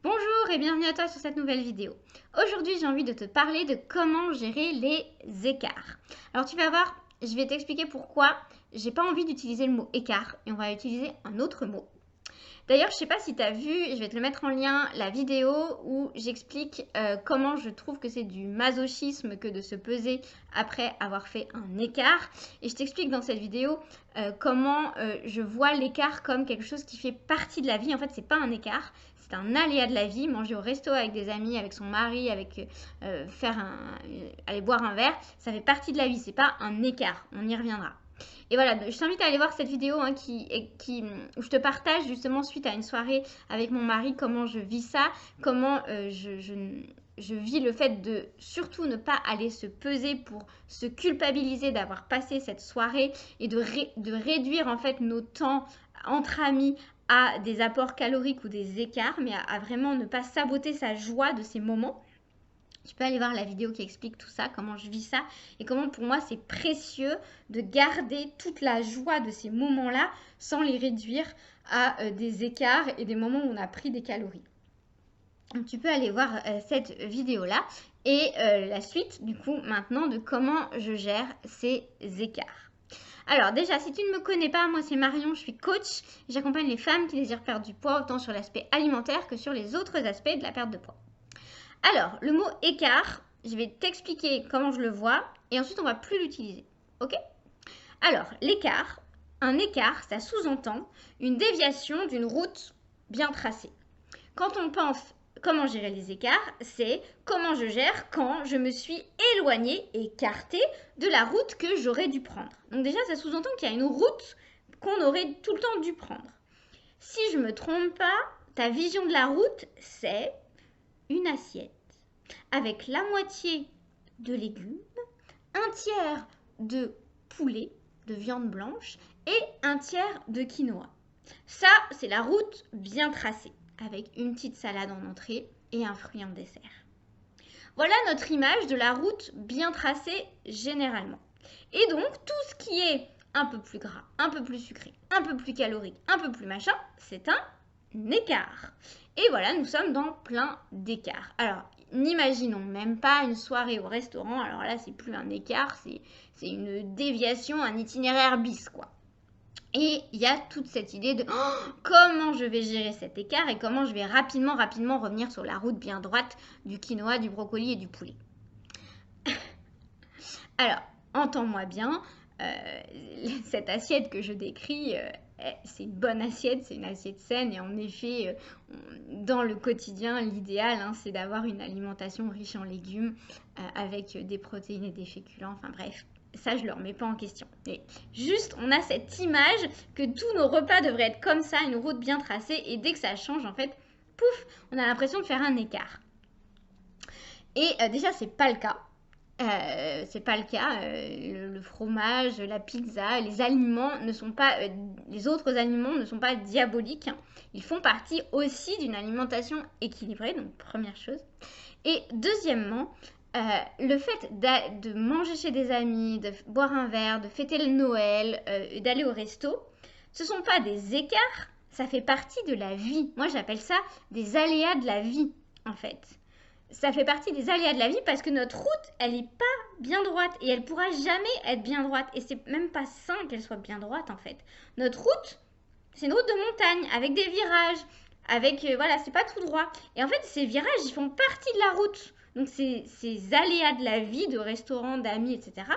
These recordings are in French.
Bonjour et bienvenue à toi sur cette nouvelle vidéo. Aujourd'hui, j'ai envie de te parler de comment gérer les écarts. Alors tu vas voir, je vais t'expliquer pourquoi j'ai pas envie d'utiliser le mot écart et on va utiliser un autre mot. D'ailleurs, je sais pas si tu as vu, je vais te le mettre en lien, la vidéo où j'explique comment je trouve que c'est du masochisme que de se peser après avoir fait un écart. Et je t'explique dans cette vidéo comment je vois l'écart comme quelque chose qui fait partie de la vie. En fait, c'est pas un écart, c'est un aléa de la vie. Manger au resto avec des amis, avec son mari, avec aller boire un verre, ça fait partie de la vie, c'est pas un écart. On y reviendra. Et voilà, je t'invite à aller voir cette vidéo où je te partage justement suite à une soirée avec mon mari comment je vis ça, comment je vis le fait de surtout ne pas aller se peser pour se culpabiliser d'avoir passé cette soirée et de réduire en fait nos temps entre amis à des apports caloriques ou des écarts, mais à vraiment ne pas saboter sa joie de ces moments. Tu peux aller voir la vidéo qui explique tout ça, comment je vis ça et comment pour moi c'est précieux de garder toute la joie de ces moments-là sans les réduire à des écarts et des moments où on a pris des calories. Donc tu peux aller voir cette vidéo-là et la suite du coup maintenant de comment je gère ces écarts. Alors déjà, si tu ne me connais pas, moi c'est Marion, je suis coach. J'accompagne les femmes qui désirent perdre du poids autant sur l'aspect alimentaire que sur les autres aspects de la perte de poids. Alors, le mot écart, je vais t'expliquer comment je le vois et ensuite on va plus l'utiliser. Ok? Alors, l'écart, un écart, ça sous-entend une déviation d'une route bien tracée. Quand on pense comment gérer les écarts, c'est comment je gère quand je me suis éloignée, écartée de la route que j'aurais dû prendre. Donc déjà, ça sous-entend qu'il y a une route qu'on aurait tout le temps dû prendre. Si je ne me trompe pas, ta vision de la route, c'est une assiette avec la moitié de légumes, un tiers de poulet, de viande blanche et un tiers de quinoa. Ça, c'est la route bien tracée, avec une petite salade en entrée et un fruit en dessert. Voilà notre image de la route bien tracée généralement. Et donc, tout ce qui est un peu plus gras, un peu plus sucré, un peu plus calorique, un peu plus machin, c'est un écart. Et voilà, nous sommes dans plein d'écarts. Alors, n'imaginons même pas une soirée au restaurant. Alors là, c'est plus un écart, c'est une déviation, un itinéraire bis, quoi. Et il y a toute cette idée de comment je vais gérer cet écart et comment je vais rapidement revenir sur la route bien droite du quinoa, du brocoli et du poulet. Alors, entends-moi bien, cette assiette que je décris, c'est une bonne assiette, c'est une assiette saine et en effet, dans le quotidien, l'idéal, c'est d'avoir une alimentation riche en légumes avec des protéines et des féculents, enfin bref. Ça, je ne le remets pas en question. Mais juste, on a cette image que tous nos repas devraient être comme ça, une route bien tracée, et dès que ça change, en fait, pouf, on a l'impression de faire un écart. Et déjà, c'est pas le cas. C'est pas le cas. Le fromage, la pizza, les aliments ne sont pas, les autres aliments ne sont pas diaboliques. Ils font partie aussi d'une alimentation équilibrée, donc première chose. Et deuxièmement, le fait de manger chez des amis, de boire un verre, de fêter le Noël, d'aller au resto, ce ne sont pas des écarts, ça fait partie de la vie. Moi, j'appelle ça des aléas de la vie, en fait. Ça fait partie des aléas de la vie parce que notre route, elle n'est pas bien droite et elle pourra jamais être bien droite. Et c'est même pas sain qu'elle soit bien droite, en fait. Notre route, c'est une route de montagne avec des virages, avec, voilà, c'est pas tout droit. Et en fait, ces virages, ils font partie de la route. Donc ces aléas de la vie, de restaurants, d'amis, etc.,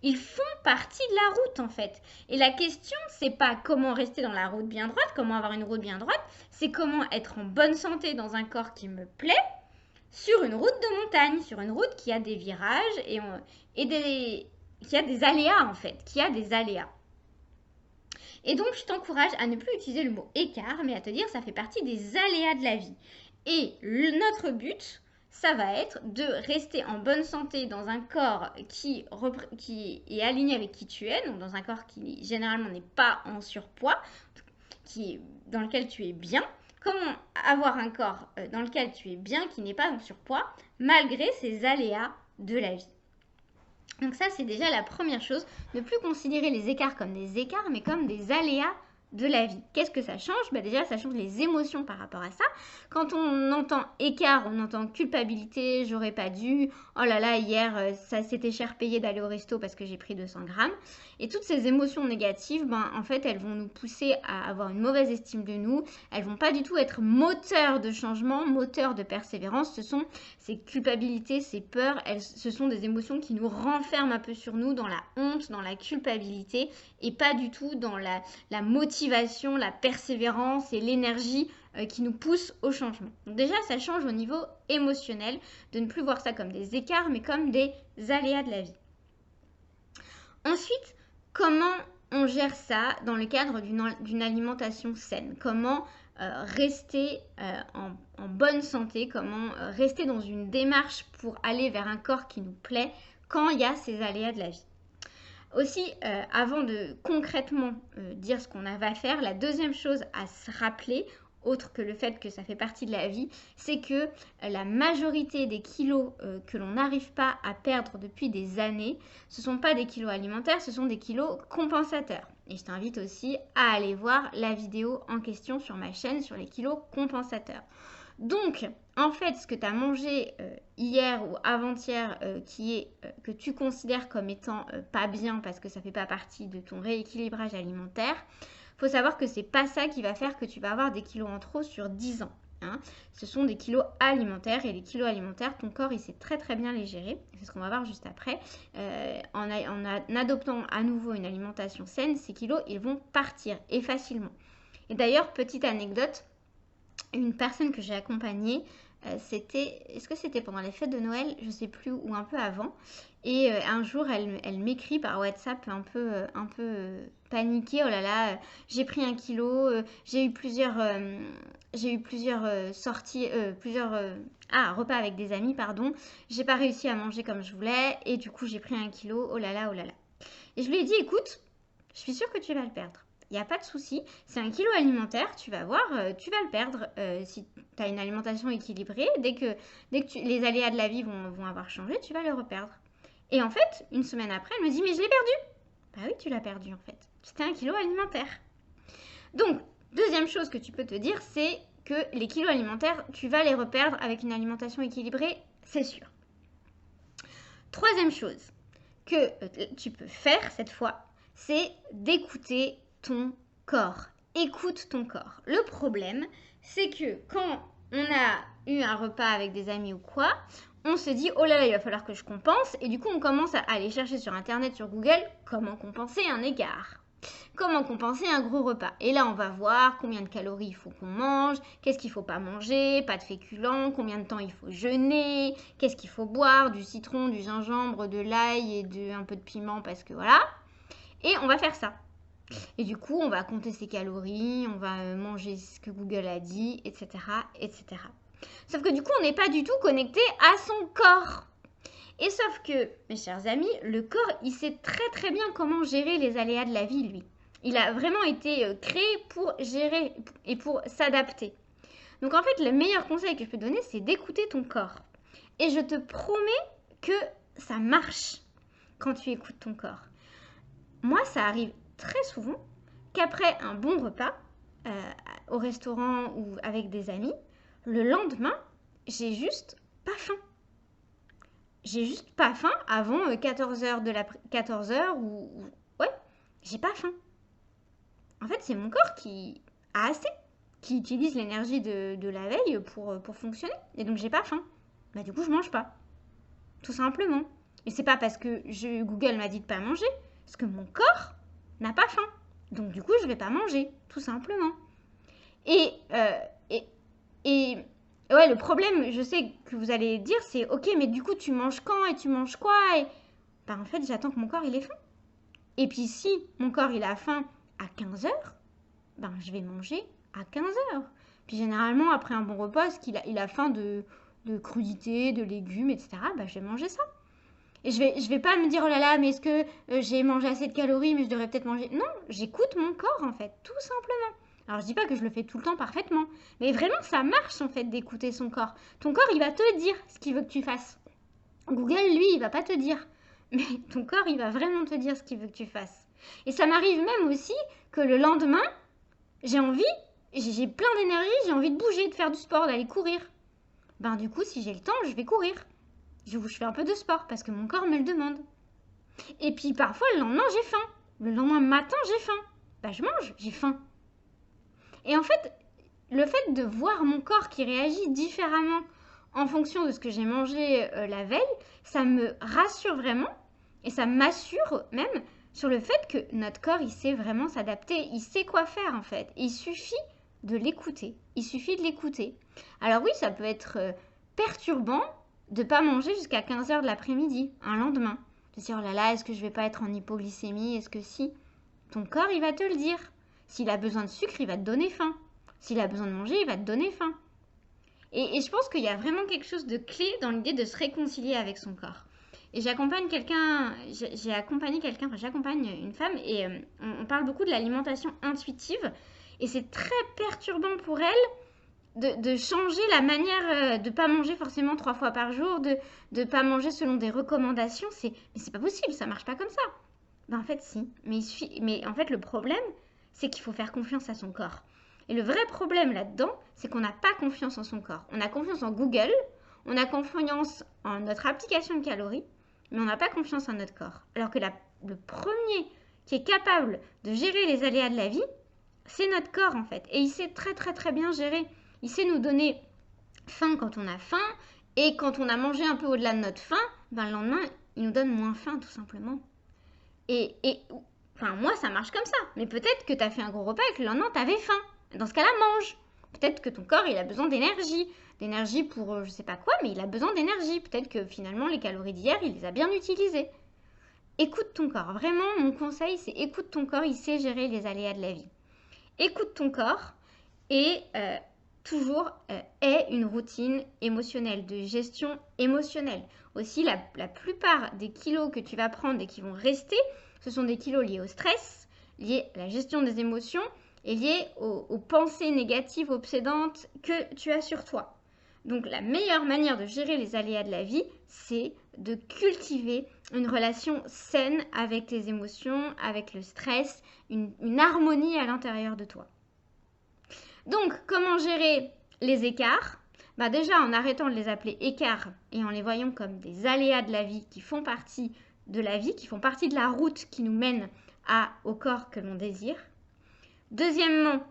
ils font partie de la route en fait. Et la question, c'est pas comment rester dans la route bien droite, comment avoir une route bien droite, c'est comment être en bonne santé dans un corps qui me plaît, sur une route de montagne, sur une route qui a des virages et qui a des aléas en fait, qui a des aléas. Et donc, je t'encourage à ne plus utiliser le mot écart, mais à te dire ça fait partie des aléas de la vie. Et notre but, ça va être de rester en bonne santé dans un corps qui est aligné avec qui tu es, donc dans un corps qui généralement n'est pas en surpoids, dans lequel tu es bien. Comment avoir un corps dans lequel tu es bien, qui n'est pas en surpoids, malgré ces aléas de la vie. Donc ça, c'est déjà la première chose. Ne plus considérer les écarts comme des écarts, mais comme des aléas de la vie. Qu'est-ce que ça change? Déjà, ça change les émotions par rapport à ça. Quand on entend écart, on entend culpabilité, j'aurais pas dû, oh là là, hier, ça c'était cher payé d'aller au resto parce que j'ai pris 200 grammes. Et toutes ces émotions négatives, en fait, elles vont nous pousser à avoir une mauvaise estime de nous. Elles vont pas du tout être moteurs de changement, moteurs de persévérance. Ce sont ces culpabilités, ces peurs, ce sont des émotions qui nous renferment un peu sur nous, dans la honte, dans la culpabilité, et pas du tout dans la motivation, la persévérance et l'énergie qui nous pousse au changement. Donc déjà, ça change au niveau émotionnel, de ne plus voir ça comme des écarts, mais comme des aléas de la vie. Ensuite, comment on gère ça dans le cadre d'une alimentation saine? Comment rester en bonne santé? Comment rester dans une démarche pour aller vers un corps qui nous plaît quand il y a ces aléas de la vie? Aussi, avant de concrètement dire ce qu'on va faire, la deuxième chose à se rappeler, autre que le fait que ça fait partie de la vie, c'est que la majorité des kilos que l'on n'arrive pas à perdre depuis des années, ce ne sont pas des kilos alimentaires, ce sont des kilos compensateurs. Et je t'invite aussi à aller voir la vidéo en question sur ma chaîne sur les kilos compensateurs. Donc, en fait, ce que tu as mangé hier ou avant-hier que tu considères comme étant pas bien parce que ça ne fait pas partie de ton rééquilibrage alimentaire, il faut savoir que c'est pas ça qui va faire que tu vas avoir des kilos en trop sur 10 ans. Hein. Ce sont des kilos alimentaires et les kilos alimentaires, ton corps il sait très très bien les gérer. C'est ce qu'on va voir juste après. En adoptant à nouveau une alimentation saine, ces kilos ils vont partir et facilement. Et d'ailleurs, petite anecdote, une personne que j'ai accompagnée, est-ce que c'était pendant les fêtes de Noël, je ne sais plus, ou un peu avant, et un jour elle m'écrit par WhatsApp un peu paniquée, oh là là, j'ai pris 1 kilo, j'ai eu plusieurs sorties, repas avec des amis, pardon, j'ai pas réussi à manger comme je voulais, et du coup j'ai pris 1 kilo, oh là là, oh là là. Et je lui ai dit, écoute, je suis sûre que tu vas le perdre. Il n'y a pas de souci, c'est 1 kilo alimentaire, tu vas voir, tu vas le perdre si tu as une alimentation équilibrée. Dès que les aléas de la vie vont avoir changé, tu vas le reperdre. Et en fait, une semaine après, elle me dit, mais je l'ai perdu. Bah oui, tu l'as perdu en fait. C'était 1 kilo alimentaire. Donc, deuxième chose que tu peux te dire, c'est que les kilos alimentaires, tu vas les reperdre avec une alimentation équilibrée, c'est sûr. Troisième chose que tu peux faire cette fois, c'est d'écouter ton corps. Écoute ton corps. Le problème, c'est que quand on a eu un repas avec des amis ou quoi, on se dit, oh là là, il va falloir que je compense. Et du coup, on commence à aller chercher sur Internet, sur Google, comment compenser un écart. Comment compenser un gros repas. Et là, on va voir combien de calories il faut qu'on mange, qu'est-ce qu'il ne faut pas manger, pas de féculents, combien de temps il faut jeûner, qu'est-ce qu'il faut boire, du citron, du gingembre, de l'ail et un peu de piment parce que voilà. Et on va faire ça. Et du coup, on va compter ses calories, on va manger ce que Google a dit, etc., etc. Sauf que du coup, on n'est pas du tout connecté à son corps. Et sauf que, mes chers amis, le corps, il sait très très bien comment gérer les aléas de la vie, lui. Il a vraiment été créé pour gérer et pour s'adapter. Donc en fait, le meilleur conseil que je peux te donner, c'est d'écouter ton corps. Et je te promets que ça marche quand tu écoutes ton corps. Moi, ça arrive très souvent qu'après un bon repas au restaurant ou avec des amis, le lendemain, j'ai juste pas faim. J'ai juste pas faim avant 14h ou ouais, j'ai pas faim. En fait, c'est mon corps qui a assez, qui utilise l'énergie de la veille pour fonctionner. Et donc, j'ai pas faim. Bah, du coup, je mange pas. Tout simplement. Et c'est pas parce que Google m'a dit de pas manger, parce que mon corps n'a pas faim. Donc, du coup, je vais pas manger. Tout simplement. Et ouais, le problème, je sais que vous allez dire, c'est ok, mais du coup, tu manges quand et tu manges quoi bah, en fait, j'attends que mon corps, il ait faim. Et puis, si mon corps, il a faim à 15h, ben, je vais manger à 15h. Puis, généralement, après un bon repas, parce qu'il a faim de crudités, de légumes, etc., ben, je vais manger ça. Et je vais pas me dire, oh là là, mais est-ce que j'ai mangé assez de calories, mais je devrais peut-être manger... Non, j'écoute mon corps, en fait, tout simplement. Alors, je dis pas que je le fais tout le temps parfaitement, mais vraiment, ça marche, en fait, d'écouter son corps. Ton corps, il va te dire ce qu'il veut que tu fasses. Google, lui, il va pas te dire. Mais ton corps, il va vraiment te dire ce qu'il veut que tu fasses. Et ça m'arrive même aussi que le lendemain, j'ai envie, j'ai plein d'énergie, j'ai envie de bouger, de faire du sport, d'aller courir. Ben du coup, si j'ai le temps, je vais courir. Je fais un peu de sport parce que mon corps me le demande. Et puis parfois, le lendemain, j'ai faim. Le lendemain matin, j'ai faim. Ben je mange, j'ai faim. Et en fait, le fait de voir mon corps qui réagit différemment en fonction de ce que j'ai mangé la veille, ça me rassure vraiment et ça m'assure même sur le fait que notre corps, il sait vraiment s'adapter, il sait quoi faire en fait. Il suffit de l'écouter. Il suffit de l'écouter. Alors oui, ça peut être perturbant de ne pas manger jusqu'à 15h de l'après-midi, un lendemain. De se dire, oh là là, est-ce que je vais pas être en hypoglycémie? Est-ce que si? Ton corps, il va te le dire. S'il a besoin de sucre, il va te donner faim. S'il a besoin de manger, il va te donner faim. Et je pense qu'il y a vraiment quelque chose de clé dans l'idée de se réconcilier avec son corps. Et j'accompagne une femme et on parle beaucoup de l'alimentation intuitive. Et c'est très perturbant pour elle de changer la manière de ne pas manger forcément 3 fois par jour, de ne pas manger selon des recommandations. Mais c'est pas possible, ça marche pas comme ça. Ben en fait, si. Mais en fait, le problème, c'est qu'il faut faire confiance à son corps. Et le vrai problème là-dedans, c'est qu'on n'a pas confiance en son corps. On a confiance en Google, on a confiance en notre application de calories, mais on n'a pas confiance en notre corps. Alors que le premier qui est capable de gérer les aléas de la vie, c'est notre corps en fait. Et il sait très très très bien gérer. Il sait nous donner faim quand on a faim, et quand on a mangé un peu au-delà de notre faim, ben le lendemain, il nous donne moins faim tout simplement. Enfin, moi, ça marche comme ça. Mais peut-être que tu as fait un gros repas et que le lendemain, tu avais faim. Dans ce cas-là, mange. Peut-être que ton corps, il a besoin d'énergie. D'énergie pour je sais pas quoi, mais il a besoin d'énergie. Peut-être que finalement, les calories d'hier, il les a bien utilisées. Écoute ton corps. Vraiment, mon conseil, c'est écoute ton corps. Il sait gérer les aléas de la vie. Écoute ton corps et toujours aie une routine émotionnelle, de gestion émotionnelle. Aussi, la plupart des kilos que tu vas prendre et qui vont rester, ce sont des kilos liés au stress, liés à la gestion des émotions et liés aux pensées négatives, obsédantes que tu as sur toi. Donc la meilleure manière de gérer les aléas de la vie, c'est de cultiver une relation saine avec tes émotions, avec le stress, une harmonie à l'intérieur de toi. Donc, comment gérer les écarts? Déjà, en arrêtant de les appeler écarts et en les voyant comme des aléas de la vie qui font partie de la vie, qui font partie de la route qui nous mène au corps que l'on désire. Deuxièmement,